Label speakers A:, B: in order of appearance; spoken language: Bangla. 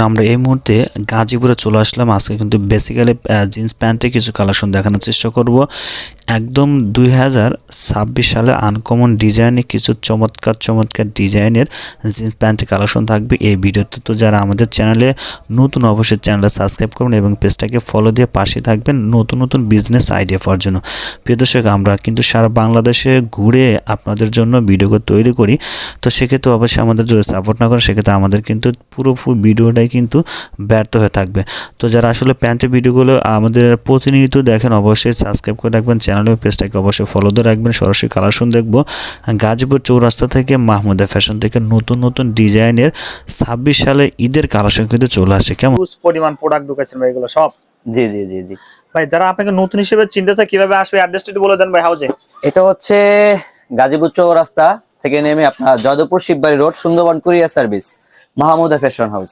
A: আমরা এই মুহূর্তে গাজীপুরে চলে আসলাম। আজকে কিন্তু বেসিক্যালি জিন্স প্যান্টে কিছু কালেকশন দেখানোর চেষ্টা করব। একদম 2026 সালে আনকমন ডিজাইনে কিছু চমৎকার ডিজাইনের জিন্স প্যান্টের কালেকশন থাকবে এই ভিডিওতে। তো যারা আমাদের চ্যানেলে নতুন, অবশ্যই চ্যানেলটা সাবস্ক্রাইব করুন এবং পেজটাকে ফলো দিয়ে পাশে থাকবেন নতুন বিজনেস আইডিয়া পাওয়ার জন্য। প্রিয় দর্শক, আমরা কিন্তু সারা বাংলাদেশে ঘুরে আপনাদের জন্য ভিডিওগুলো তৈরি করি। তো সেক্ষেত্রে অবশ্যই আমাদের যদি সাপোর্ট না করেন সেক্ষেত্রে আমাদের কিন্তু পুরো ভিডিওটাই কিন্তু ব্যর্থ হয়ে থাকবে। তো যারা আসলে প্যান্টের ভিডিওগুলো আমাদের প্রতিনিয়ত দেখেন অবশ্যই সাবস্ক্রাইব করে রাখবেন, চ্যানেলের পেজটাকে অবশ্যই ফলো দিয়ে রাখবেন। সরাসরি কালেকশন দেখবো গাজীপুর চৌরাস্তা থেকে মাহমুদা ফ্যাশন থেকে নতুন ডিজাইনের 26 সালে ঈদের কালেকশন কিন্তু চলে আসে। কেমন
B: পরিমাণ প্রোডাক্ট ঢুকাচ্ছেন ভাই এগুলো সব?
C: জি জি জি জি
B: ভাই যারা আপনাকে নতুন হিসেবে চিনতে চায় কিভাবে আসবে, অ্যাড্রেসটা একটু বলে দেন ভাই। হাউজে
C: এটা হচ্ছে গাজীপুর চৌরাস্তা থেকে নেমে আপনার Jadavpur Shibbari road, Sundarban courier service, Mahmuda fashion house.